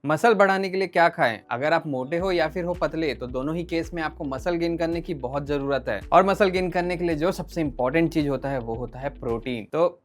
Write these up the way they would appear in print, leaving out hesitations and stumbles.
Muscle बढ़ाने के लिए क्या खाएं? अगर आप मोटे हो या फिर हो पतले तो दोनों ही केस में आपको मसल गेन करने की बहुत जरूरत है। और मसल गेन करने के लिए जो सबसे इंपॉर्टेंट चीज होता है वो होता है प्रोटीन। तो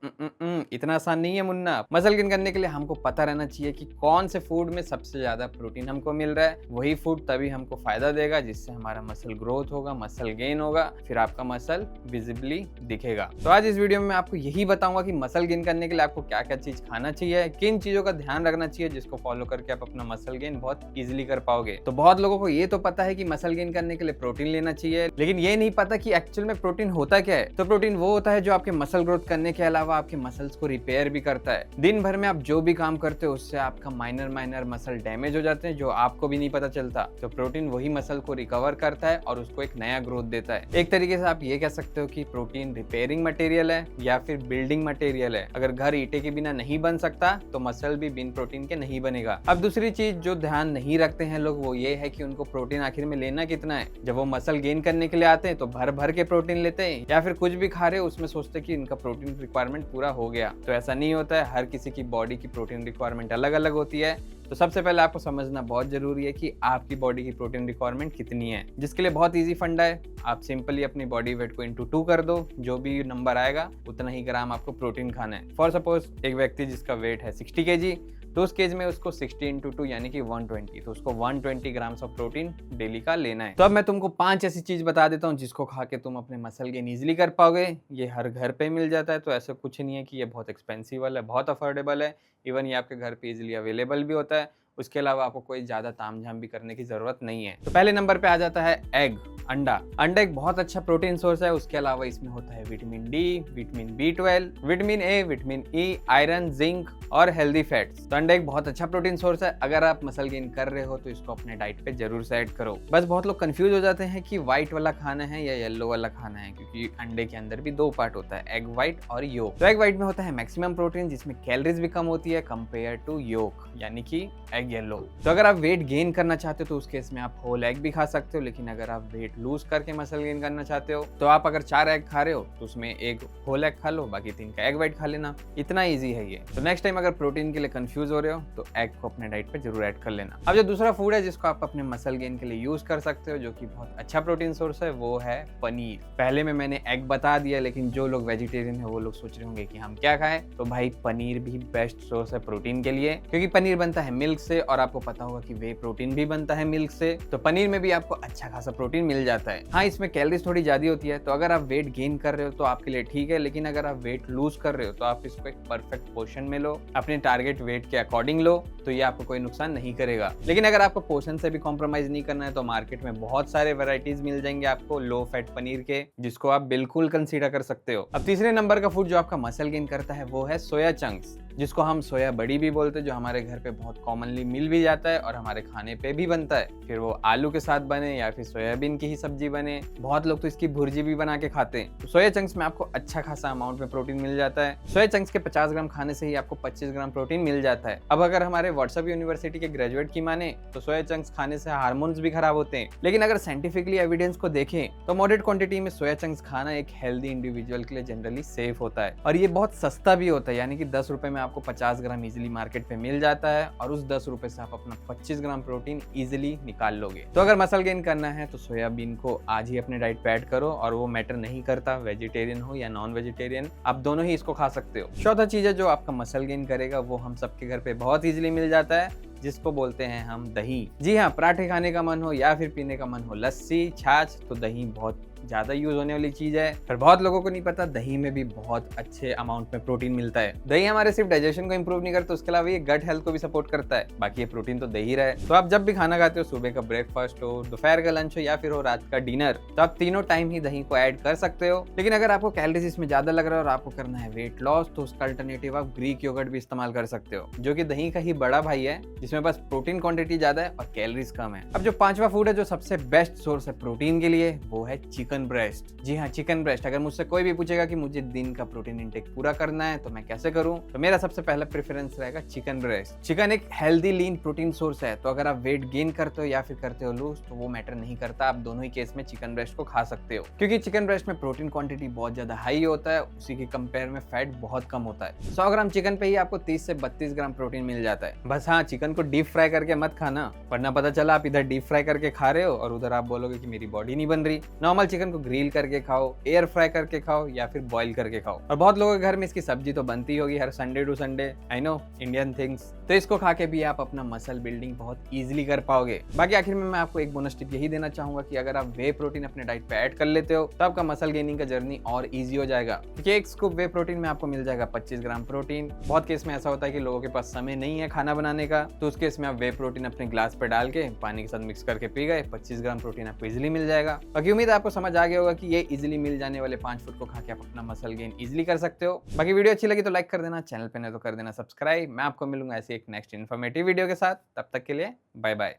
इतना आसान नहीं है मुन्ना। मसल गेन करने के लिए हमको पता रहना चाहिए कि कौन से फूड में सबसे ज्यादा प्रोटीन हमको मिल रहा है। वही फूड तभी हमको फायदा देगा जिससे हमारा मसल ग्रोथ होगा, मसल गेन होगा, फिर आपका मसल विजिबली दिखेगा। तो आज इस वीडियो में मैं आपको यही बताऊंगा कि मसल गेन करने के लिए आपको क्या क्या चीज खाना चाहिए, किन चीजों का ध्यान रखना चाहिए जिसको फॉलो करके आप अपना मसल गेन बहुत इजीली कर पाओगे। तो बहुत लोगों को ये तो पता है कि मसल गेन करने के लिए प्रोटीन लेना चाहिए, लेकिन ये नहीं पता कि एक्चुअल में प्रोटीन होता क्या है। तो प्रोटीन वो होता है जो आपके मसल ग्रोथ करने के अलावा आपके मसल्स को रिपेयर भी करता है। दिन भर में आप जो भी काम करते हो उससे आपका माइनर मसल डैमेज हो जाते हैं जो आपको भी नहीं पता चलता। तो प्रोटीन वही मसल को रिकवर करता है और उसको एक नया ग्रोथ देता है। एक तरीके से आप ये कह सकते हो कि प्रोटीन रिपेयरिंग मटेरियल है या फिर बिल्डिंग मटेरियल है। अगर घर ईंटे के बिना नहीं बन सकता तो मसल भी बिन प्रोटीन के नहीं बनेगा। अब दूसरी चीज जो ध्यान नहीं रखते हैं लोग वो ये है कि उनको प्रोटीन आखिर में लेना कितना है। जब वो मसल गेन करने के लिए आते हैं तो भर भर के प्रोटीन लेते हैं या फिर कुछ भी खा रहे हो उसमें सोचते हैं कि इनका प्रोटीन रिक्वायरमेंट पूरा हो गया। तो ऐसा नहीं होता है। हर किसी की बॉडी की प्रोटीन रिक्वायरमेंट अलग अलग होती है। तो सबसे पहले आपको समझना बहुत जरूरी है कि आपकी बॉडी की प्रोटीन रिक्वायरमेंट कितनी है, जिसके लिए बहुत इजी फंडा है। आप सिंपली अपनी बॉडी वेट को इंटू 2 कर दो, जो भी नंबर आएगा उतना ही ग्राम आपको प्रोटीन खाना है। फॉर सपोज एक व्यक्ति जिसका वेट है 60 kg, तो उस केज में उसको 60 इंटू 2 यानी कि 120, तो उसको 120 ग्राम्स ऑफ प्रोटीन डेली का लेना है। तो अब मैं तुमको 5 ऐसी चीज बता देता हूँ जिसको खा के तुम अपने मसल गेन इजीली कर पाओगे। ये हर घर पे मिल जाता है, तो ऐसा कुछ नहीं है कि ये बहुत एक्सपेंसिव वाला है, बहुत अफोर्डेबल है। इवन ये आपके घर पे इजीली अवेलेबल भी होता है। उसके अलावा आपको कोई ज्यादा तामझाम भी करने की जरूरत नहीं है। तो पहले नंबर पे आ जाता है एग, अंडा। अंडा एक बहुत अच्छा प्रोटीन सोर्स है। उसके अलावा इसमें होता है vitamin D, vitamin B12, vitamin A, vitamin E, iron, zinc और हेल्दी फैट्स। तो अंडा एक बहुत अच्छा प्रोटीन सोर्स है। अगर आप मसल गेन कर रहे हो तो इसको अपने डाइट पे जरूर से ऐड करो। बस बहुत लोग कंफ्यूज हो जाते हैं कि व्हाइट वाला खाना है या येलो वाला खाना है, क्योंकि अंडे के अंदर भी 2 पार्ट होता है, एग व्हाइट और योक। तो एग व्हाइट में होता है मैक्सिमम प्रोटीन, जिसमें कैलोरीज भी कम होती है कंपेयर टू योक यानी कि एग येलो। तो अगर आप वेट गेन करना चाहते हो तो उस केस में आप होल एग भी खा सकते हो, लेकिन अगर आप वेट लूज करके मसल गेन करना चाहते हो तो आप अगर 4 एग खा रहे हो तो उसमें एक होल एग खा लो, बाकी 3 का एग व्हाइट खा लेना। इतना ईजी है ये। तो नेक्स्ट टाइम अगर प्रोटीन के लिए कंफ्यूज हो रहे हो तो एग को अपने डाइट पे जरूर ऐड कर लेना। अब जो दूसरा फूड है जिसको आप अपने मसल गेन के लिए यूज कर सकते हो, जो कि बहुत अच्छा प्रोटीन सोर्स है, वो है पनीर। पहले में मैंने एग बता दिया, लेकिन जो लोग वेजिटेरियन है वो लोग सोच रहे होंगे कि हम क्या खाएं। तो भाई पनीर भी बेस्ट सोर्स है प्रोटीन के लिए, क्योंकि पनीर बनता है मिल्क से और आपको पता होगा कि वे प्रोटीन भी बनता है मिल्क से। तो पनीर में भी आपको अच्छा खासा प्रोटीन मिल जाता है। हाँ, इसमें कैलोरीज थोड़ी ज्यादा होती है। तो अगर आप वेट गेन कर रहे हो तो आपके लिए ठीक है, लेकिन अगर आप वेट लूज कर रहे हो तो आप इसको एक परफेक्ट पोर्शन में लो, अपने टारगेट वेट के अकॉर्डिंग लो, तो ये आपको कोई नुकसान नहीं करेगा। लेकिन अगर आपको पोर्शन से भी कॉम्प्रोमाइज नहीं करना है तो मार्केट में बहुत सारे वैरायटीज मिल जाएंगे आपको लो फैट पनीर के, जिसको आप बिल्कुल कंसीडर कर सकते हो। अब तीसरे नंबर का फूड जो आपका मसल गेन करता है वो है सोया चंक्स, जिसको हम सोया बड़ी भी बोलते हैं, जो हमारे घर पे बहुत कॉमनली मिल भी जाता है और हमारे खाने पे भी बनता है। फिर वो आलू के साथ बने या फिर सोयाबीन की ही सब्जी बने, बहुत लोग तो इसकी भुर्जी भी बना के खाते हैं। तो सोया चंक्स में आपको अच्छा खासा अमाउंट में प्रोटीन मिल जाता है। सोया चंक्स के 50 ग्राम खाने से ही आपको 25 ग्राम प्रोटीन मिल जाता है। अब अगर हमारे व्हाट्सएप यूनिवर्सिटी के ग्रेजुएट की माने तो सोया चंक्स खाने से हार्मोन्स भी खराब होते हैं, लेकिन अगर साइंटिफिकली एविडेंस को देखें तो मॉडरेट क्वांटिटी में सोया चंक्स खाना एक हेल्दी इंडिविजुअल के लिए जनरली सेफ होता है। और ये बहुत सस्ता भी होता है, यानी कि 10 रुपए में आपको 50 ग्राम इजीली मार्केट पे मिल जाता है और उस 10 रुपए से आप अपना 25 ग्राम प्रोटीन इजीली निकाल लोगे। तो अगर मसल गेन करना है तो सोयाबीन को आज ही अपने डाइट पे ऐड करो, और वो मैटर नहीं करता वेजिटेरियन हो या नॉन वेजिटेरियन, आप दोनों ही इसको खा सकते हो। चौथा चीज है जो आपका मसल गेन करेगा, वो हम सबके घर पे बहुत इजीली मिल जाता है, जिसको बोलते हैं हम दही। जी हाँ, पराठे खाने का मन हो या फिर पीने का मन हो, लस्सी, छाछ, तो दही बहुत ज्यादा यूज होने वाली चीज है। पर बहुत लोगों को नहीं पता दही में भी बहुत अच्छे अमाउंट में प्रोटीन मिलता है। दही हमारे सिर्फ डाइजेशन को इंप्रूव नहीं करता, उसके अलावा ये गट हेल्थ को भी सपोर्ट करता है। बाकी ये प्रोटीन तो दही रहा है। तो आप जब भी खाना खाते हो, सुबह का ब्रेकफास्ट हो, दोपहर का लंच हो या फिर हो रात का डिनर, तो आप तीनों टाइम ही दही को ऐड कर सकते हो। लेकिन अगर आपको कैलोरीज इसमें ज्यादा लग रहा है और आपको करना है वेट लॉस, तो उसका अल्टरनेटिव आप ग्रीक योगर्ट भी इस्तेमाल कर सकते हो, जो कि दही का ही बड़ा भाई है, जिसमें बस प्रोटीन क्वांटिटी ज्यादा है और कैलोरीज कम है। अब जो 5वां फूड है जो सबसे बेस्ट सोर्स है प्रोटीन के लिए, वो है चिकन। Chicken breast. जी हाँ, चिकन ब्रेस्ट। अगर मुझसे कोई भी पूछेगा कि मुझे दिन का प्रोटीन इंटेक पूरा करना है तो मैं कैसे करूं, तो मेरा सबसे पहला प्रेफरेंस रहेगा चिकन ब्रेस्ट। चिकन एक हेल्दी लीन प्रोटीन सोर्स है, तो अगर आप वेट गेन करते हो या फिर करते हो लूज तो वो मैटर नहीं करता, आप दोनों ही केस में चिकन ब्रेस्ट को खा सकते हो, क्योंकि चिकन ब्रेस्ट में प्रोटीन क्वांटिटी बहुत ज्यादा हाई होता है, उसी के कंपेयर में फैट बहुत कम होता है। 100 ग्राम चिकन पे ही आपको 30 से 32 ग्राम प्रोटीन मिल जाता है। बस हाँ, चिकन को डीप फ्राई करके मत खाना, वरना पता चला आप इधर डीप फ्राई करके खा रहे हो और उधर आप बोलोगे कि मेरी बॉडी नहीं बन रही। नॉर्मल चिकन को ग्रिल करके खाओ, एयर फ्राई करके खाओ या फिर बॉईल करके खाओ। और बहुत लोगों के घर में इसकी सब्जी तो बनती होगी हर Sunday to Sunday, I know Indian things. तो इसको खा के भी आप अपना मसल बिल्डिंग बहुत ईजिली कर पाओगे। बाकी आखिर में मैं आपको एक बोनस टिप यही देना चाहूंगा कि अगर आप वे प्रोटीन अपने डाइट पे ऐड कर लेते हो तो आपका मसल गेनिंग का जर्नी और ईजी हो जाएगा, क्योंकि एक स्कूप वे प्रोटीन में आपको मिल जाएगा 25 ग्राम प्रोटीन। बहुत केस में ऐसा होता है कि लोगों के पास समय नहीं है खाना बनाने का, तो उस केस में आप वे प्रोटीन अपने ग्लास पे डाल के पानी के साथ मिक्स करके पी गए, 25 ग्राम प्रोटीन आपको इजिली मिल जाएगा। बाकी उम्मीद है आपको समझ आ गया होगा कि ये इजिली मिल जाने वाले 5 फूड को खा के आप अपना मसल गेन इजिली कर सकते हो। बाकी वीडियो अच्छी लगी तो लाइक कर देना, चैनल पे नहीं तो कर देना सब्सक्राइब। मैं आपको मिलूंगा ऐसी एक नेक्स्ट इन्फॉर्मेटिव वीडियो के साथ, तब तक के लिए बाय बाय।